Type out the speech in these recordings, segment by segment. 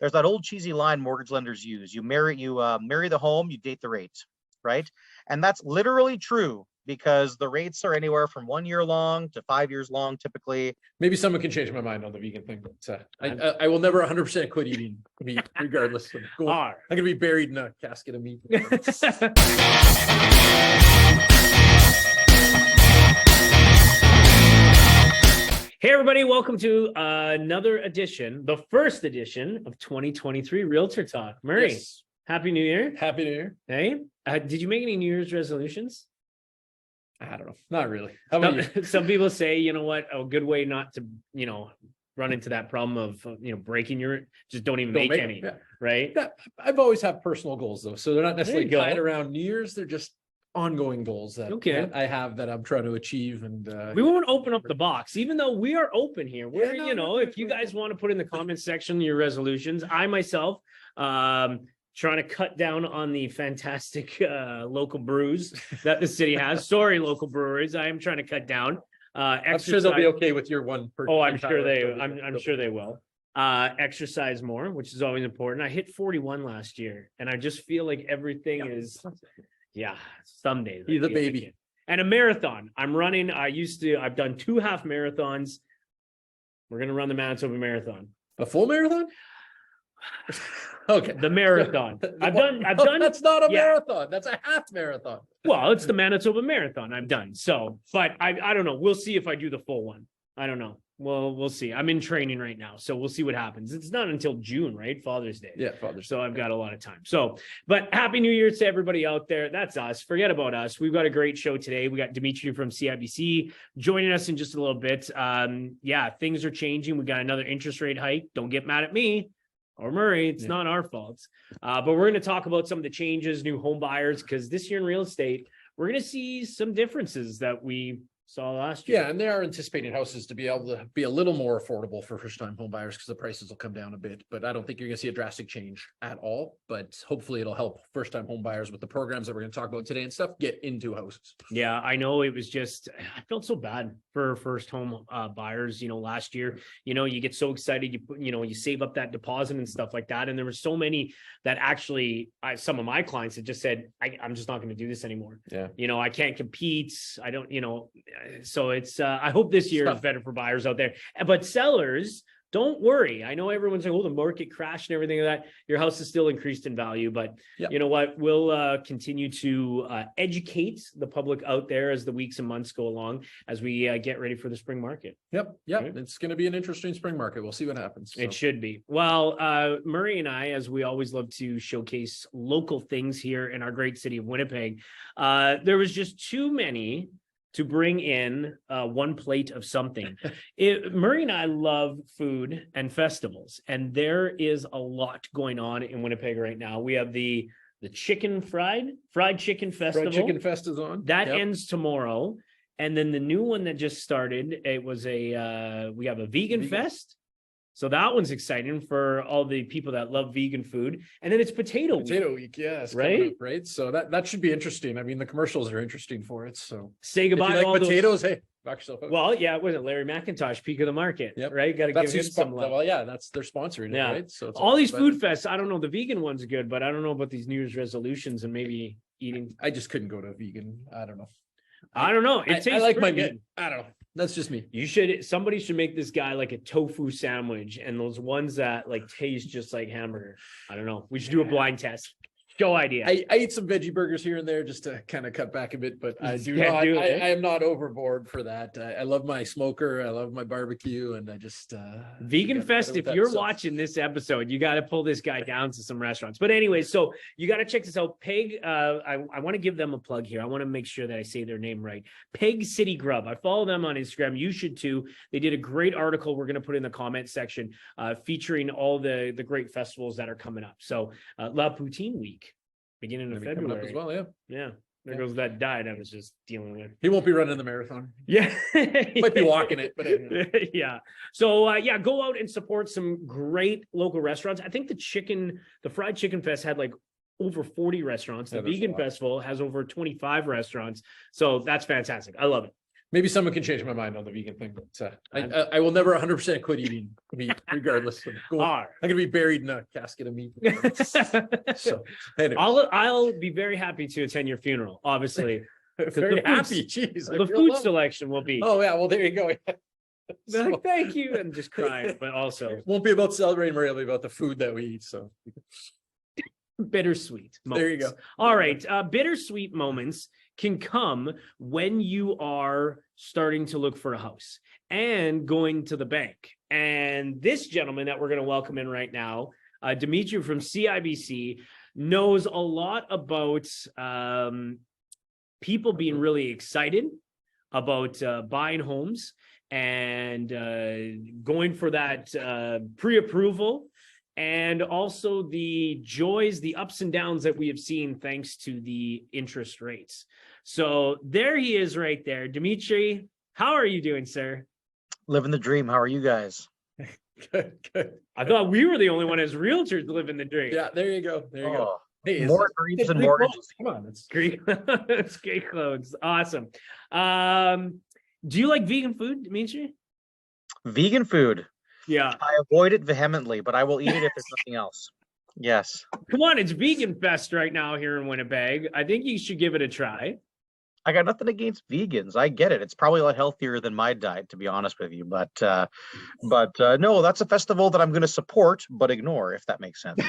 there's that old cheesy line mortgage lenders use. You marry the home, you date the rate, right? And that's literally true because the rates are anywhere from 1 year long to 5 years long, typically. Maybe someone can change my mind on the vegan thing, but I will never 100% quit eating meat, regardless. I'm going to be buried in a casket of meat. Hey, everybody, welcome to another edition, the first edition of 2023 Real-Tor Talk. Murray, yes. Happy New Year. Happy New Year. Hey, did you make any New Year's resolutions? I don't know. Not really. How about you? Some people say, you know what, a good way not to, run into that problem of, breaking just don't even make any, right? Yeah, I've always had personal goals, though. So they're not necessarily tied around New Year's. They're just ongoing goals that I have that I'm trying to achieve. And we won't open up the box, even though we are open here. We're, if you guys want to put in the comments section your resolutions, I myself, trying to cut down on the fantastic local brews that the city has. Sorry, local breweries. I am trying to cut down. I'm sure they'll be okay with your one. I'm sure they will. Exercise more, which is always important. I hit 41 last year, and I just feel like everything is, some days. He's a baby. And a marathon. I'm running. I've done 2 half marathons. We're going to run the Manitoba Marathon. A full marathon? Okay. The marathon. I've done. That's not a marathon. That's a half marathon. Well, it's the Manitoba Marathon. I'm done. So, but I don't know. We'll see if I do the full one. I don't know. Well, we'll see. I'm in training right now, so we'll see what happens. It's not until June, right? Father's Day. Yeah, Father's Day. So I've got a lot of time. So, but Happy New Year to everybody out there. That's us. Forget about us. We've got a great show today. We got Dimitri from CIBC joining us in just a little bit. Things are changing. We got another interest rate hike. Don't get mad at me or Murray. It's not our fault. But we're going to talk about some of the changes, new home buyers, because this year in real estate, we're going to see some differences that we saw last year. Yeah, and they are anticipating houses to be able to be a little more affordable for first-time home buyers because the prices will come down a bit. But I don't think you're going to see a drastic change at all. But hopefully it'll help first-time home buyers with the programs that we're going to talk about today and stuff get into houses. Yeah, I know it was just, I felt so bad for first home buyers, last year. You get so excited, you save up that deposit and stuff like that. And there were so many that actually, some of my clients had just said, I'm just not going to do this anymore. Yeah. I can't compete. I don't, so it's, I hope this year is better for buyers out there. But sellers, don't worry. I know everyone's like, the market crashed and everything like that. Your house is still increased in value, but you know what? We'll continue to educate the public out there as the weeks and months go along, as we get ready for the spring market. Yep. Right? It's going to be an interesting spring market. We'll see what happens. So. It should be. Well, Murray and I, as we always love to showcase local things here in our great city of Winnipeg, there was just too many to bring in one plate of something. Murray and I love food and festivals, and there is a lot going on in Winnipeg right now. We have the chicken fried chicken festival. Fried Chicken Fest is on. That ends tomorrow. And then the new one that just started, it was we have a vegan fest. So that one's exciting for all the people that love vegan food. And then it's Potato Week, yes. Right. So that should be interesting. I mean, the commercials are interesting for it. So say goodbye to all potatoes. Those... Hey, knock yourself out. Well, yeah, it wasn't Larry McIntosh, peak of the market, right? Got to give him some love. Well, yeah, they're sponsoring it, right? So all these food fests, I don't know. The vegan one's good, but I don't know about these New Year's resolutions and maybe eating. I just couldn't go to a vegan. I don't know. I don't know. It tastes I like my good. I don't know. That's just me. Somebody should make this guy like a tofu sandwich and those ones that like taste just like hamburger. I don't know. We should do a blind test. Show idea. I eat some veggie burgers here and there just to kind of cut back a bit, but I am not overboard for that. I love my smoker. I love my barbecue, and I just Vegan Fest. If you're watching this episode, you got to pull this guy down to some restaurants. But anyway, so you got to check this out. Peg, I want to give them a plug here. I want to make sure that I say their name right. CIty Grub. I follow them on Instagram. You should too. They did a great article we're going to put in the comment section featuring all the great festivals that are coming up. So La Poutine Week. Beginning of February as well, There goes that diet I was just dealing with. He won't be running the marathon. Yeah. Might be walking it, but anyway. Yeah. So go out and support some great local restaurants. I think the Fried Chicken Fest had like over 40 restaurants. The Vegan Festival has over 25 restaurants. So that's fantastic. I love it. Maybe someone can change my mind on the vegan thing, but I will never 100% quit eating meat, regardless. I'm gonna be buried in a casket of meat. So anyway. I'll be very happy to attend your funeral, obviously. Very happy. Jeez, The food selection will be. Oh yeah, well there you go. They're like, thank you, and just crying, but also It won't be about celebrating, it'll be about the food that we eat. So bittersweet moments. there you go. All right. Bittersweet moments can come when you are starting to look for a house and going to the bank. And this gentleman that we're going to welcome in right now, Dimitri from CIBC, knows a lot about people being really excited about buying homes and going for that pre-approval, and also the joys, the ups and downs that we have seen thanks to the interest rates. So there he is right there. Dimitri, how are you doing, sir? Living the dream. How are you guys? Good. I thought we were the only one as realtors living the dream. Yeah, there you go. There you go. Hey, More dreams and mortgages. Come on, it's Great, it's great clothes. Awesome. Do you like vegan food, Dimitri? Vegan food. Yeah. I avoid it vehemently, but I will eat it if there's nothing else. Yes. Come on, it's Vegan Fest right now here in Winnipeg. I think you should give it a try. I got nothing against vegans. I get it. It's probably a lot healthier than my diet, to be honest with you. But no, that's a festival that I'm going to support, but ignore, if that makes sense.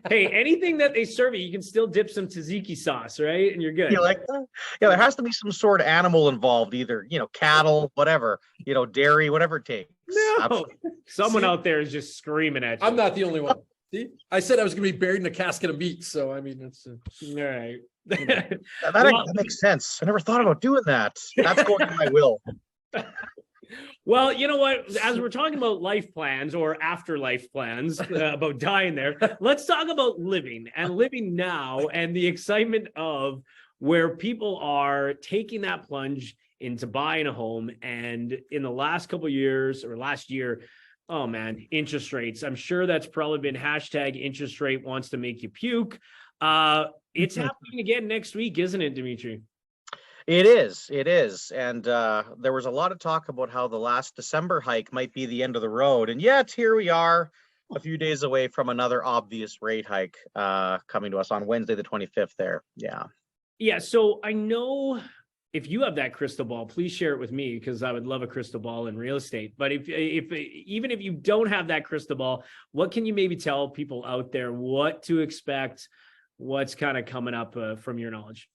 Hey, anything that they serve you can still dip some tzatziki sauce, right? And you're good. You like that? Yeah, there has to be some sort of animal involved, either, cattle, whatever, dairy, whatever it takes. No, Absolutely. someone out there is just screaming at you. I'm not the only one. See, I said I was going to be buried in a casket of meat, so I mean, it's All right. That makes sense. I never thought about doing that. That's going in my will. Well, you know what? As we're talking about life plans or afterlife plans, about dying there, let's talk about living now and the excitement of where people are taking that plunge into buying a home. And in the last couple of years or last year, oh man, interest rates. I'm sure that's probably been hashtag interest rate wants to make you puke. It's happening again next week, isn't it, Dimitri? It is. And there was a lot of talk about how the last December hike might be the end of the road. And yet here we are, a few days away from another obvious rate hike coming to us on Wednesday, the 25th there. Yeah. Yeah. So I know if you have that crystal ball, please share it with me, because I would love a crystal ball in real estate. But if even if you don't have that crystal ball, what can you maybe tell people out there what to expect? What's kind of coming up from your knowledge?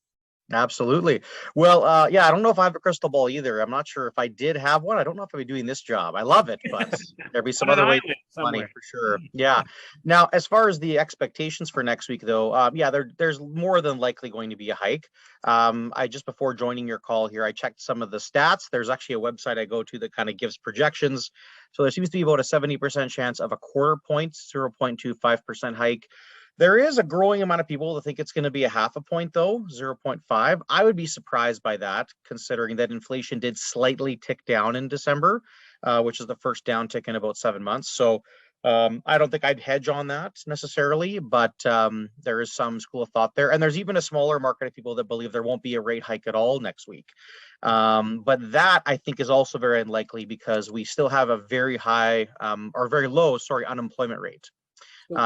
Absolutely. Well, yeah, I don't know if I have a crystal ball either. I'm not sure if I did have one. I don't know if I'd be doing this job. I love it, but there'd be some other way to make money for sure. Yeah. Now, as far as the expectations for next week, though, yeah, there's more than likely going to be a hike. I just before joining your call here, I checked some of the stats. There's actually a website I go to that kind of gives projections. So there seems to be about a 70% chance of a quarter point, 0.25% hike. There is a growing amount of people that think it's going to be a half a point, though, 0.5. I would be surprised by that, considering that inflation did slightly tick down in December, which is the first downtick in about 7 months. So I don't think I'd hedge on that necessarily, but there is some school of thought there. And there's even a smaller market of people that believe there won't be a rate hike at all next week. But that, I think, is also very unlikely because we still have a very high or very low, unemployment rate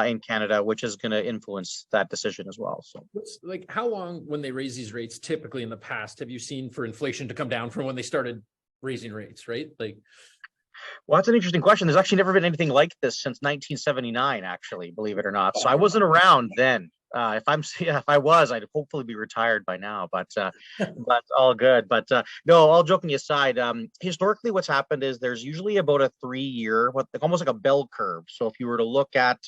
in Canada, which is going to influence that decision as well. So, like, how long, when they raise these rates, typically in the past, have you seen for inflation to come down from when they started raising rates, right? Like, well, that's an interesting question. There's actually never been anything like this since 1979, actually, believe it or not. So I wasn't around then. If I was, I'd hopefully be retired by now, but all good. But no, all joking aside, historically what's happened is there's usually about a 3-year, almost like a bell curve. So if you were to look at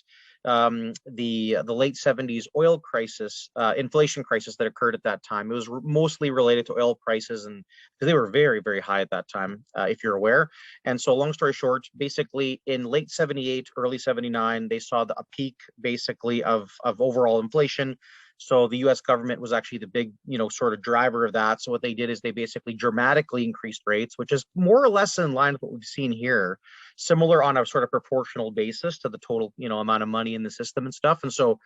the late 70s oil crisis, inflation crisis that occurred at that time, it was mostly related to oil prices, and because they were very, very high at that time, if you're aware. And so long story short, basically in late 78, early 79, they saw a peak basically of overall inflation. So the US government was actually the big, sort of driver of that. So what they did is they basically dramatically increased rates, which is more or less in line with what we've seen here, similar on a sort of proportional basis to the total, amount of money in the system and stuff. And so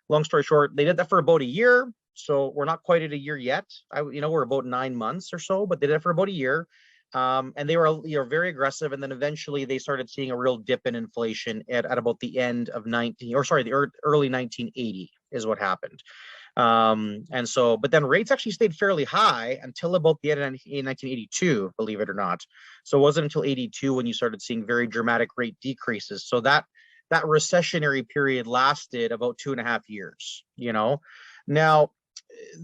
long story short, they did that for about a year. So we're not quite at a year yet. We're about 9 months or so, but they did it for about a year. And they were very aggressive. And then eventually they started seeing a real dip in inflation at about the end of the early 1980 is what happened. But then rates actually stayed fairly high until about the end of 1982, believe it or not. So it wasn't until 82 when you started seeing very dramatic rate decreases. So that recessionary period lasted about 2.5 years, Now,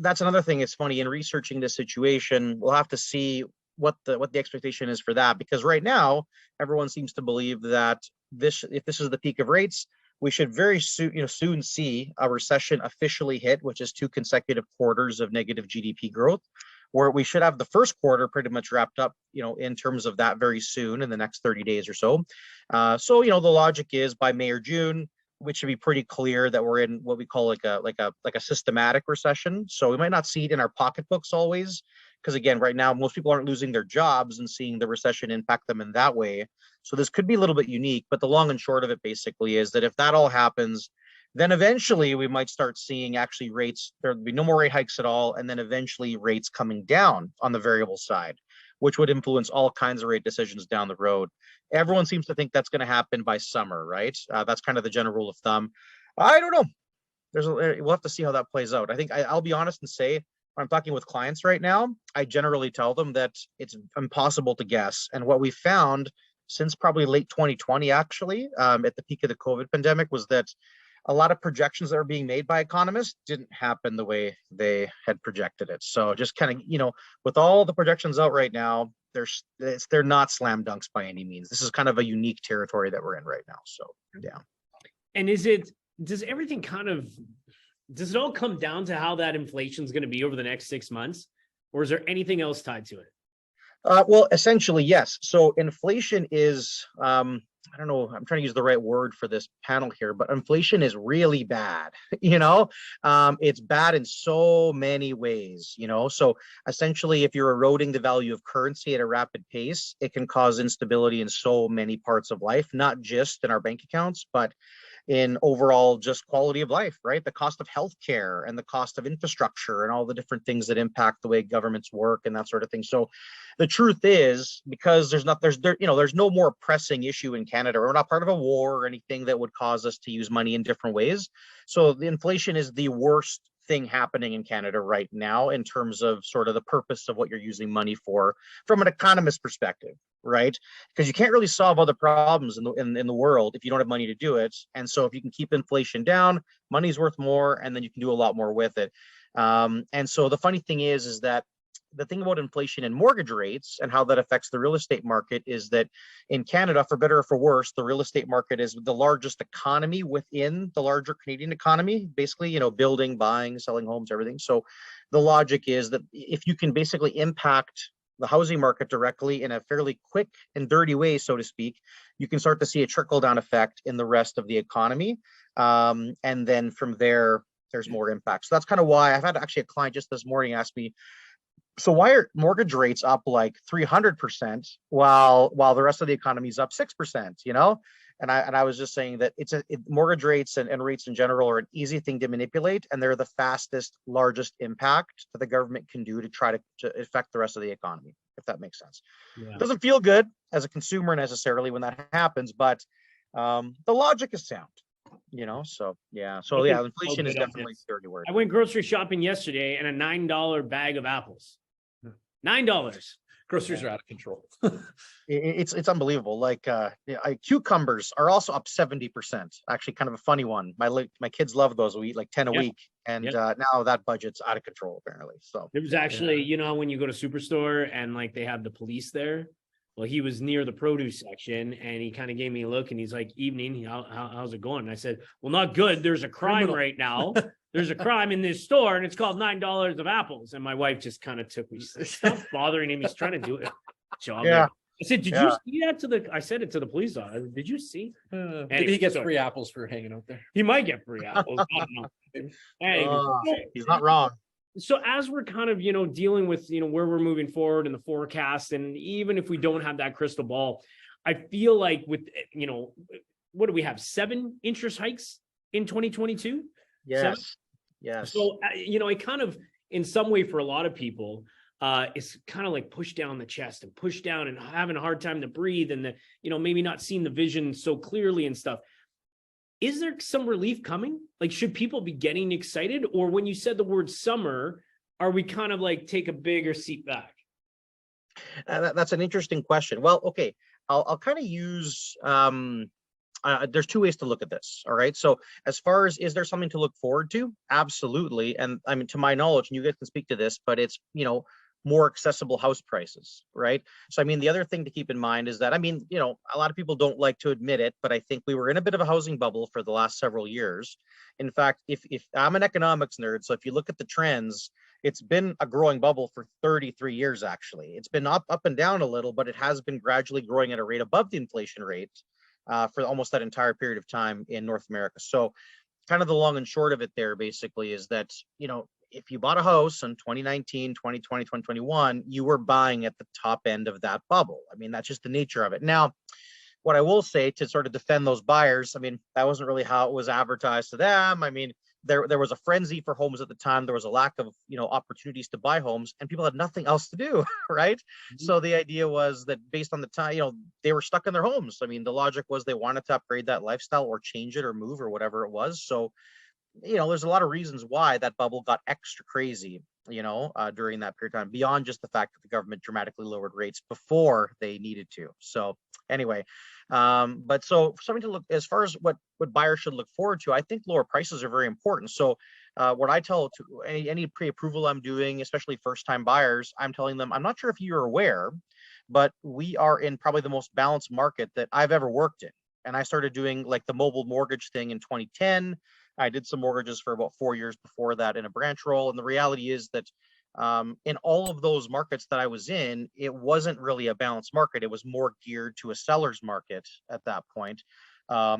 that's another thing. It's funny, in researching this situation, we'll have to see what the expectation is for that, because right now everyone seems to believe that if this is the peak of rates, we should very soon see a recession officially hit, which is 2 consecutive quarters of negative GDP growth, where we should have the first quarter pretty much wrapped up, in terms of that very soon in the next 30 days or so. So the logic is by May or June, which should be pretty clear that we're in what we call like a systematic recession. So we might not see it in our pocketbooks always, because again, right now, most people aren't losing their jobs and seeing the recession impact them in that way. So this could be a little bit unique, but the long and short of it basically is that if that all happens, then eventually we might start seeing actually rates, there'll be no more rate hikes at all. And then eventually rates coming down on the variable side, which would influence all kinds of rate decisions down the road. Everyone seems to think that's going to happen by summer, right? That's kind of the general rule of thumb. I don't know. We'll have to see how that plays out. I think I'll be honest and say, when I'm talking with clients right now, I generally tell them that it's impossible to guess. And what we found since probably late 2020, actually, at the peak of the COVID pandemic, was that a lot of projections that are being made by economists didn't happen the way they had projected it. So just kind of, with all the projections out right now, they're not slam dunks by any means. This is kind of a unique territory that we're in right now. So, yeah. And does it all come down to how that inflation is going to be over the next 6 months? Or is there anything else tied to it? Well, essentially, yes. So inflation is, I don't know, I'm trying to use the right word for this panel here, but inflation is really bad. It's bad in so many ways, So essentially, if you're eroding the value of currency at a rapid pace, it can cause instability in so many parts of life, not just in our bank accounts, but in overall just quality of life, right? The cost of healthcare and the cost of infrastructure and all the different things that impact the way governments work and that sort of thing. So the truth is, because there's no more pressing issue in Canada. We're not part of a war or anything that would cause us to use money in different ways. So the inflation is the worst thing happening in Canada right now in terms of sort of the purpose of what you're using money for from an economist perspective, right? Because you can't really solve other problems in the world if you don't have money to do it. And so if you can keep inflation down, money's worth more, and then you can do a lot more with it. And so the funny thing is that the thing about inflation and mortgage rates and how that affects the real estate market is that in Canada, for better or for worse, the real estate market is the largest economy within the larger Canadian economy, basically, building, buying, selling homes, everything. So the logic is that if you can basically impact the housing market directly in a fairly quick and dirty way, so to speak, you can start to see a trickle down effect in the rest of the economy. And then from there, there's more impact. So that's kind of why I've had actually a client just this morning ask me, so why are mortgage rates up like 300% while the rest of the economy is up 6%, And I was just saying that mortgage rates and rates in general are an easy thing to manipulate, and they're the fastest, largest impact that the government can do to try to affect the rest of the economy, if that makes sense. Yeah. It doesn't feel good as a consumer necessarily when that happens, but the logic is sound. So yeah. So yeah, inflation is definitely a dirty word. I went grocery shopping yesterday and a $9 bag of apples. $9. Groceries are out of control. It's unbelievable. Like cucumbers are also up 70%. Actually, kind of a funny one. My kids love those. We eat like 10 a week, and now that budget's out of control apparently. So it was actually, when you go to Superstore and like they have the police there. Well, he was near the produce section and he kind of gave me a look and he's like, "Evening, how's it going?" And I said, "Well, not good. There's a crime right now. There's a crime in this store and it's called $9 of apples." And my wife just kind of took me. She said, "Stop bothering him. He's trying to do it." Job. Yeah. I said, "Did you see that I said it to the police officer. Did you see?" Maybe he gets free apples for hanging out there. He might get free apples. I don't know. Hey, he's not wrong. So as we're kind of, dealing with, where we're moving forward in the forecast, and even if we don't have that crystal ball, I feel like with, what do we have? 7 interest hikes in 2022? Yes. Yes. So, it kind of, in some way for a lot of people, it's kind of like push down the chest and push down and having a hard time to breathe and maybe not seeing the vision so clearly and stuff. Is there some relief coming? Like, should people be getting excited? Or when you said the word summer, are we kind of like take a bigger seat back? That's an interesting question. Well, okay, I'll kind of use, there's two ways to look at this. All right. So as far as, is there something to look forward to? Absolutely. And I mean, to my knowledge, and you guys can speak to this, but it's, more accessible house prices, right? So, I mean, the other thing to keep in mind is that, I mean, a lot of people don't like to admit it, but I think we were in a bit of a housing bubble for the last several years. In fact, if I'm an economics nerd, so if you look at the trends, it's been a growing bubble for 33 years, actually. It's been up and down a little, but it has been gradually growing at a rate above the inflation rate for almost that entire period of time in North America. So kind of the long and short of it there basically is that, if you bought a house in 2019, 2020, 2021, you were buying at the top end of that bubble. I mean, that's just the nature of it. Now, what I will say to sort of defend those buyers, I mean, that wasn't really how it was advertised to them. I mean, there was a frenzy for homes at the time. There was a lack of, opportunities to buy homes and people had nothing else to do, right? Mm-hmm. So the idea was that based on the time, they were stuck in their homes. I mean, the logic was they wanted to upgrade that lifestyle or change it or move or whatever it was. So there's a lot of reasons why that bubble got extra crazy, during that period of time, beyond just the fact that the government dramatically lowered rates before they needed to. So anyway, but so something to look, as far as what buyers should look forward to, I think lower prices are very important. So what I tell to any pre-approval I'm doing, especially first-time buyers, I'm telling them, I'm not sure if you're aware, but we are in probably the most balanced market that I've ever worked in. And I started doing like the mobile mortgage thing in 2010. I did some mortgages for about 4 years before that in a branch role. And the reality is that in all of those markets that I was in, it wasn't really a balanced market. It was more geared to a seller's market at that point.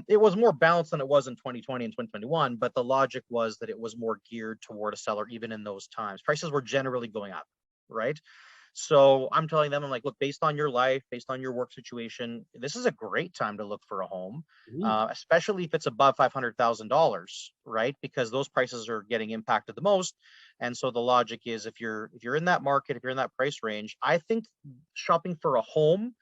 It was more balanced than it was in 2020 and 2021, but the logic was that it was more geared toward a seller even in those times. Prices were generally going up, right? So I'm telling them, I'm like, look, based on your life, based on your work situation, this is a great time to look for a home, especially if it's above $500,000, right? Because those prices are getting impacted the most. And so the logic is if you're in that market, if you're in that price range, I think shopping for a home,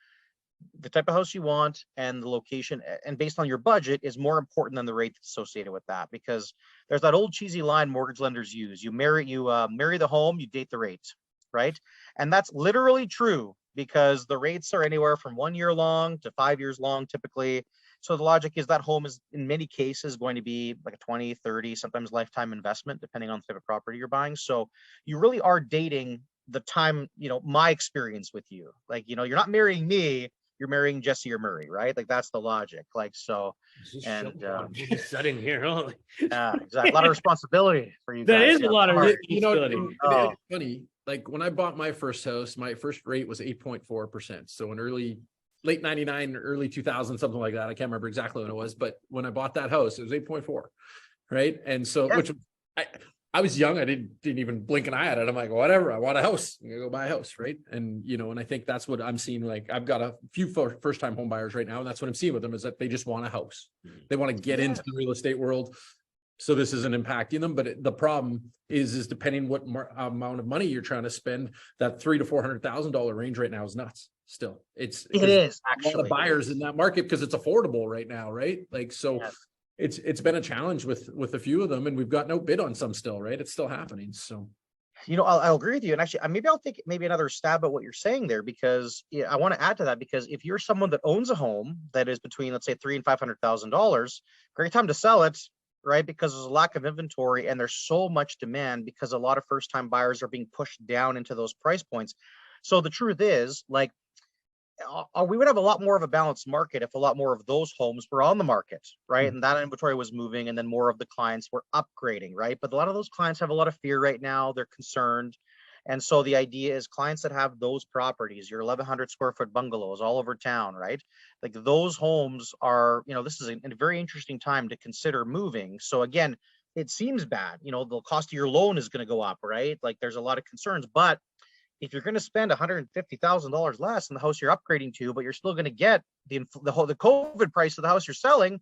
the type of house you want and the location and based on your budget is more important than the rate that's associated with that, because there's that old cheesy line mortgage lenders use. You marry the home, you date the rate. Right. And that's literally true because the rates are anywhere from 1 year long to 5 years long, typically. So the logic is that home is in many cases going to be like a 20, 30, sometimes lifetime investment, depending on the type of property you're buying. So you really are dating the time, my experience with you. Like, you're not marrying me, you're marrying Jesse or Murray, right? Like that's the logic. Like, so, and just sitting here. Yeah, exactly. A lot of responsibility for you that guys. is a lot of responsibility. It's funny. Like when I bought my first house, my first rate was 8.4%. So in late 99, early 2000, something like that. I can't remember exactly when it was, but when I bought that house, it was 8.4. Right. And so, which I was young. I didn't even blink an eye at it. I'm like, whatever, I want a house. I'm gonna go buy a house. Right. And, and I think that's what I'm seeing. Like I've got a few first time home buyers right now. And that's what I'm seeing with them is that they just want a house. They want to get into the real estate world. So this isn't impacting them, but the problem is depending what amount of money you're trying to spend, that $300,000 to $400,000 range right now is nuts. Still, it is actually a lot of buyers in that market because it's affordable right now, right? Like so, it's been a challenge with a few of them, and we've got outbid on some still, right? It's still happening. So, I'll agree with you, and actually, maybe I'll take another stab at what you're saying there because I want to add to that because if you're someone that owns a home that is between, let's say, $300,000 and $500,000, great time to sell it. Right? Because there's a lack of inventory and there's so much demand because a lot of first-time buyers are being pushed down into those price points. So the truth is, like, we would have a lot more of a balanced market if a lot more of those homes were on the market, right? Mm-hmm. And that inventory was moving and then more of the clients were upgrading, right? But a lot of those clients have a lot of fear right now. They're concerned. And so the idea is clients that have those properties, your 1,100 square foot bungalows all over town, right? Like those homes are, this is a very interesting time to consider moving. So again, it seems bad, the cost of your loan is going to go up, right? Like there's a lot of concerns, but if you're going to spend $150,000 less in the house you're upgrading to, but you're still going to get the COVID price of the house you're selling,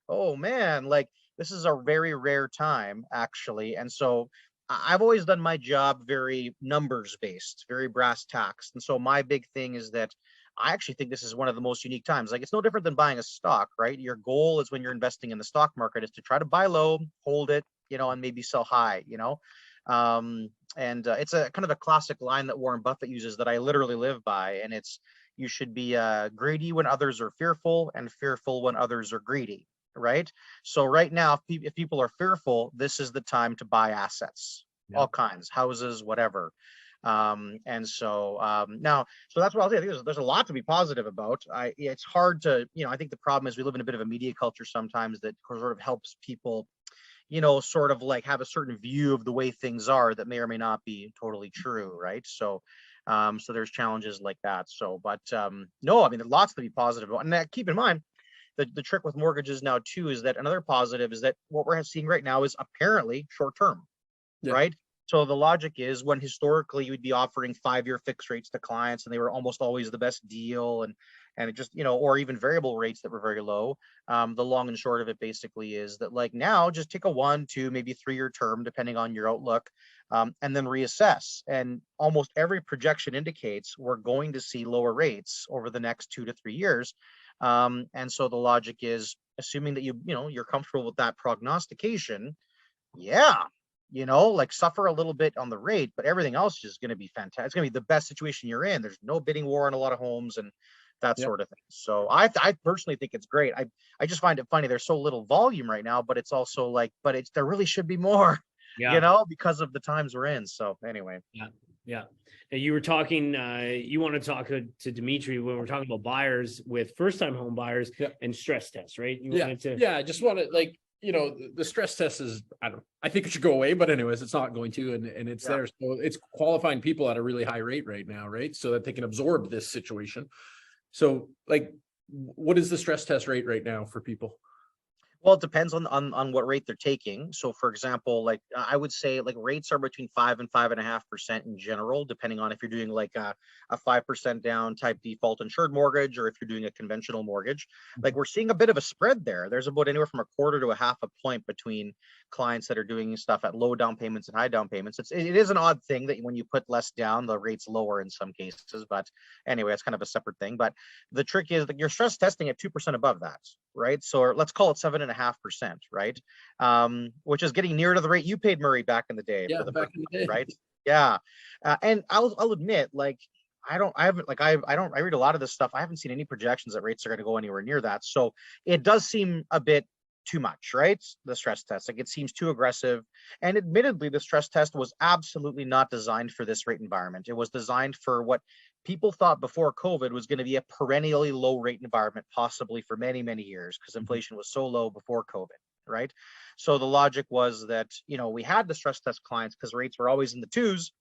oh man, like this is a very rare time actually. And so I've always done my job very numbers based, very brass tacks. And so my big thing is that I actually think this is one of the most unique times. Like, it's no different than buying a stock, right? Your goal is when you're investing in the stock market is to try to buy low, hold it, and maybe sell high, it's a kind of a classic line that Warren Buffett uses that I literally live by. And it's, you should be greedy when others are fearful and fearful when others are greedy, right? So right now, if people are fearful, this is the time to buy assets, all kinds, houses, whatever. Now, so that's what I'll say. I think there's a lot to be positive about. It's hard to, I think the problem is we live in a bit of a media culture sometimes that sort of helps people, sort of like have a certain view of the way things are that may or may not be totally true, right? So there's challenges like that. So, but no, I mean, there's lots to be positive about. And keep in mind, the trick with mortgages now too is that another positive is that what we're seeing right now is apparently short term, right? So the logic is when historically you would be offering 5-year fixed rates to clients and they were almost always the best deal, and it just, or even variable rates that were very low. The long and short of it basically is that, like, now just take a 1, 2, maybe 3-year term, depending on your outlook, and then reassess. And almost every projection indicates we're going to see lower rates over the next 2 to 3 years. And so the logic is, assuming that you're comfortable with that prognostication, like suffer a little bit on the rate, but everything else is going to be fantastic. It's going to be the best situation you're in. There's no bidding war on a lot of homes and that sort of thing. So I personally think it's great. I just find it funny. There's so little volume right now, but it's also like, there really should be more, because of the times we're in. So anyway. Yeah. And you were talking, you want to talk to Dimitri when we're talking about buyers with first-time home buyers and stress tests, right? I just want to, the stress test is, I think it should go away, but anyways, it's not going to, and it's there. So it's qualifying people at a really high rate right now, right? So that they can absorb this situation. So what is the stress test rate right now for people? Well, it depends on what rate they're taking. So for example, like I would say like rates are between 5 and 5.5% in general, depending on if you're doing like a 5% down type default insured mortgage, or if you're doing a conventional mortgage. Like, we're seeing a bit of a spread there. There's about anywhere from 1/4 to 1/2 point between clients that are doing stuff at low down payments and high down payments. It is an odd thing that when you put less down, the rate's lower in some cases. But anyway, it's kind of a separate thing. But the trick is that you're stress testing at 2% above that, right? So let's call it 7.5%, right? Which is getting near to the rate you paid, Murray, back in the day. Back in the day. Right? Yeah. And I'll admit, like, I read a lot of this stuff. I haven't seen any projections that rates are going to go anywhere near that. So it does seem a bit too much, right? The stress test, like, it seems too aggressive. And admittedly, the stress test was absolutely not designed for this rate environment. It was designed for what people thought before COVID was going to be a perennially low rate environment, possibly for many, many years, because inflation was so low before COVID, right? So the logic was that, we had the stress test clients because rates were always in the 2s.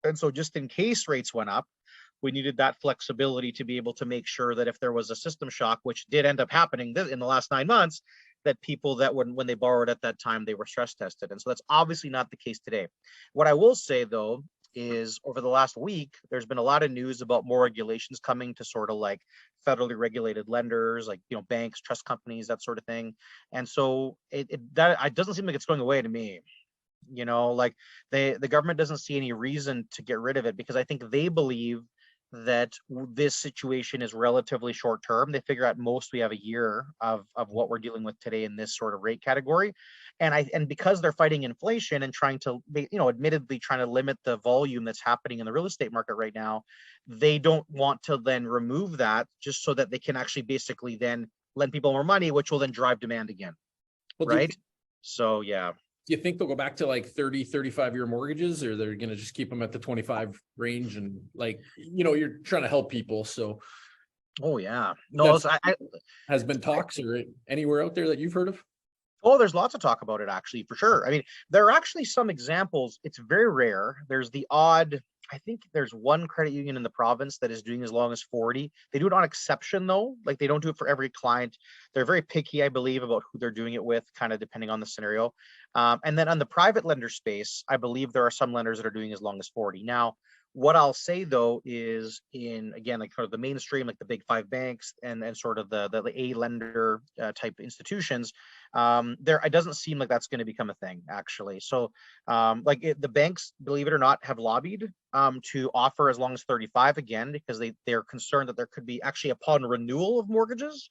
And so just in case rates went up, we needed that flexibility to be able to make sure that if there was a system shock, which did end up happening in the last 9 months, that people that when they borrowed at that time, they were stress tested. And so that's obviously not the case today. What I will say, though, is over the last week, there's been a lot of news about more regulations coming to sort of like federally regulated lenders, like, banks, trust companies, that sort of thing. And so it doesn't seem like it's going away to me. Like the government doesn't see any reason to get rid of it, because I think they believe that this situation is relatively short term. They figure at most we have a year of what we're dealing with today in this sort of rate category. And because they're fighting inflation and trying to, admittedly trying to limit the volume that's happening in the real estate market right now, they don't want to then remove that just so that they can actually basically then lend people more money, which will then drive demand again. Well, right? So, yeah. Do you think they'll go back to like 30, 35-year mortgages, or they're going to just keep them at the 25 range? And like, you're trying to help people. So. Oh, yeah. No, has been talks or anywhere out there that you've heard of? Oh, there's lots of talk about it, actually, for sure. I mean, there are actually some examples. It's very rare. There's the odd, I think there's one credit union in the province that is doing as long as 40. They do it on exception, though. Like, they don't do it for every client. They're very picky, I believe, about who they're doing it with, kind of depending on the scenario. And then on the private lender space, I believe there are some lenders that are doing as long as 40. Now, What I'll say though is in, again, like sort of the mainstream, like the big five banks and sort of the A lender type institutions, there, it doesn't seem like that's going to become a thing actually. So the banks, believe it or not, have lobbied to offer as long as 35 again, because they're concerned that there could be actually upon renewal of mortgages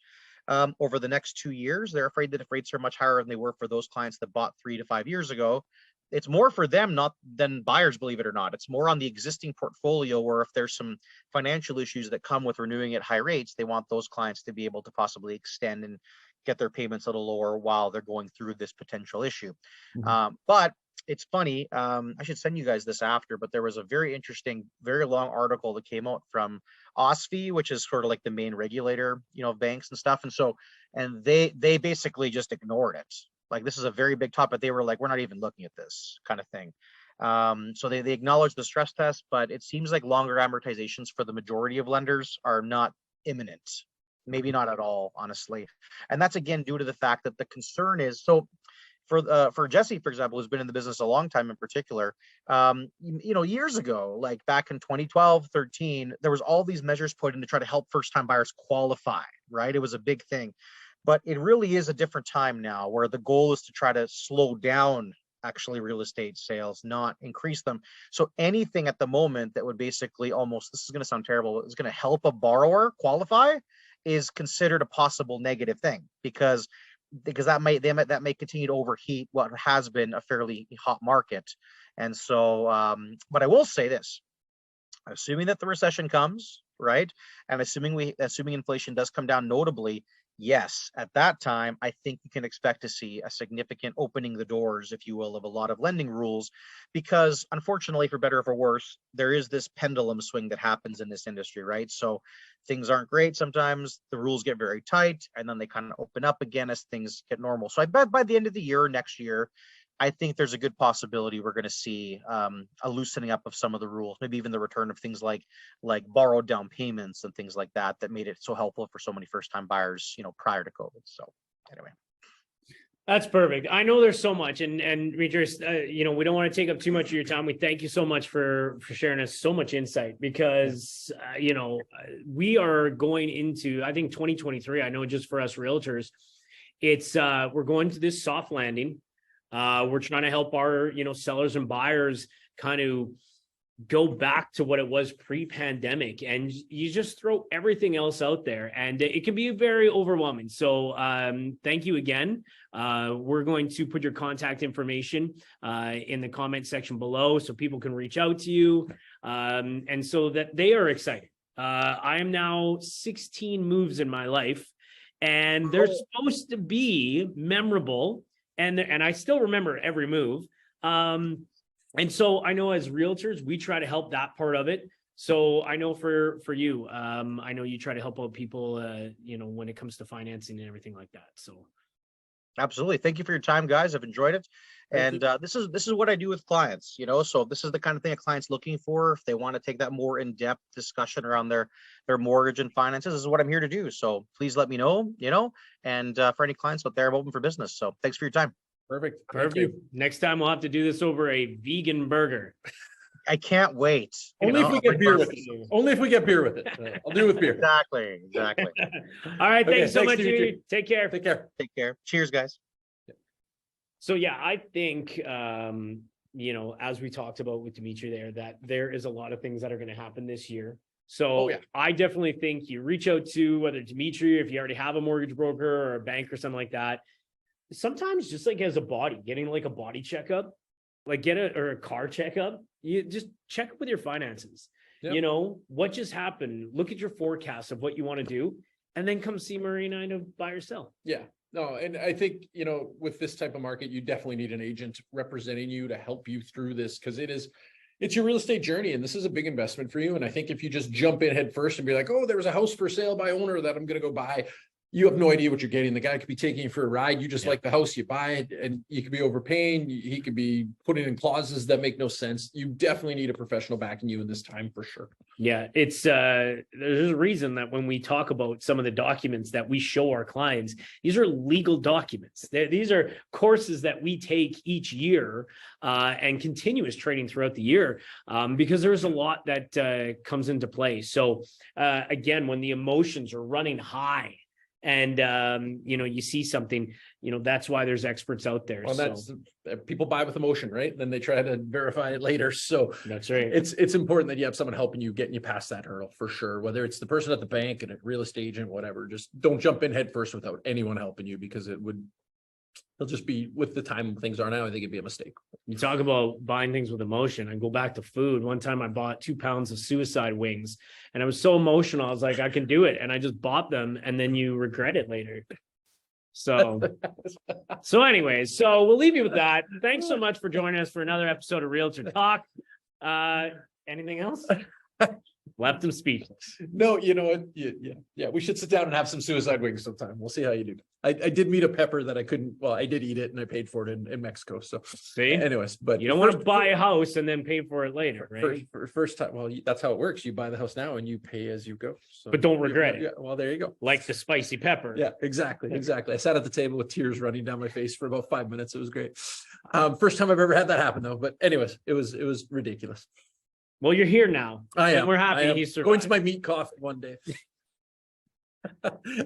over the next 2 years, they're afraid that if rates are much higher than they were for those clients that bought 3 to 5 years ago, it's more for them not than buyers, believe it or not. It's more on the existing portfolio, where if there's some financial issues that come with renewing at high rates, they want those clients to be able to possibly extend and get their payments a little lower while they're going through this potential issue. But it's funny, I should send you guys this after, but there was a very interesting, very long article that came out from OSFI, which is sort of like the main regulator, of banks and stuff. And they basically just ignored it. Like, this is a very big topic. They were like, we're not even looking at this kind of thing. So they acknowledge the stress test, but it seems like longer amortizations for the majority of lenders are not imminent. Maybe not at all, honestly. And that's again due to the fact that the concern is, so for Jesse, for example, who's been in the business a long time in particular, years ago, like back in 2012, 13, there was all these measures put in to try to help first-time buyers qualify, right? It was a big thing. But it really is a different time now, where the goal is to try to slow down actually real estate sales, not increase them. So anything at the moment that would basically almost, this is going to sound terrible, is going to help a borrower qualify is considered a possible negative thing, because that may continue to overheat what has been a fairly hot market. And so, but I will say this, assuming that the recession comes, right, and assuming inflation does come down notably, yes, at that time, I think you can expect to see a significant opening the doors, if you will, of a lot of lending rules, because unfortunately, for better or for worse, there is this pendulum swing that happens in this industry, right? So things aren't great. Sometimes the rules get very tight and then they kind of open up again as things get normal. So I bet by the end of the year, next year, I think there's a good possibility we're going to see a loosening up of some of the rules, maybe even the return of things like borrowed down payments and things like that made it so helpful for so many first-time buyers, prior to COVID. So anyway. That's perfect. I know there's so much, and Dimitri, we don't want to take up too much of your time. We thank you so much for sharing us so much insight, because we are going into, I think, 2023. I know just for us realtors, it's we're going to this soft landing. We're trying to help our sellers and buyers kind of go back to what it was pre-pandemic, and you just throw everything else out there and it can be very overwhelming. So thank you again. We're going to put your contact information in the comment section below so people can reach out to you, and so that they are excited. I am now 16 moves in my life, and they're supposed to be memorable, and I still remember every move. And so I know as realtors, we try to help that part of it. So I know for you, I know you try to help out people, when it comes to financing and everything like that. So. Absolutely. Thank you for your time, guys. I've enjoyed it. And this is what I do with clients, so this is the kind of thing a client's looking for. If they want to take that more in-depth discussion around their mortgage and finances, this is what I'm here to do. So please let me know, and for any clients out there, I'm open for business. So thanks for your time. Perfect. Next time we'll have to do this over a vegan burger. I can't wait. Only if we get beer with it. Only if we get beer with it. I'll do it with beer. Exactly. All right. Thanks so much, Dimitri. Take care. Take care. Cheers, guys. So yeah, I think as we talked about with Dimitri that there is a lot of things that are going to happen this year. So I definitely think you reach out to whether Dimitri, if you already have a mortgage broker or a bank or something like that. Sometimes just like as a body, getting like a body checkup, like or a car checkup, you just check with your finances. Yep. What just happened, look at your forecast of what you want to do, and then come see Marina to buy or sell. Yeah, no. And I think, with this type of market, you definitely need an agent representing you to help you through this, because it's your real estate journey, and this is a big investment for you. And I think if you just jump in head first and be like, oh, there was a house for sale by owner that I'm going to go buy, you have no idea what you're getting. The guy could be taking you for a ride. You just like the house, you buy it, and you could be overpaying. He could be putting in clauses that make no sense. You definitely need a professional backing you in this time for sure. Yeah, it's there's a reason that when we talk about some of the documents that we show our clients, these are legal documents. These are courses that we take each year and continuous training throughout the year because there's a lot that comes into play. So again, when the emotions are running high, and you see something, that's why there's experts out there. Well, that's people buy with emotion, right? Then they try to verify it later. So that's right. It's important that you have someone helping you, getting you past that hurdle for sure. Whether it's the person at the bank and a real estate agent, whatever, just don't jump in head first without anyone helping you, because it'll just be, with the time things are now, I think it'd be a mistake. You talk about buying things with emotion. I go back to food. One time I bought 2 pounds of suicide wings and I was so emotional. I was like, I can do it. And I just bought them, and then you regret it later. So anyways, so we'll leave you with that. Thanks so much for joining us for another episode of Real-Tor Talk. Anything else? Left him speechless. No, you know what? Yeah. We should sit down and have some suicide wings sometime. We'll see how you do. I did meet a pepper that I couldn't. Well, I did eat it and I paid for it in Mexico. So, see, anyways, but you don't want to buy a house and then pay for it later, right? First time. Well, that's how it works. You buy the house now and you pay as you go. So, but don't regret it. Yeah, well, there you go. Like the spicy pepper. Yeah, exactly. I sat at the table with tears running down my face for about 5 minutes. It was great. First time I've ever had that happen though. But anyways, it was ridiculous. Well, you're here now. I am. And we're happy he's going to my meat coffee one day.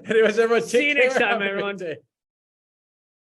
Anyways, everyone, see you next time, everyone.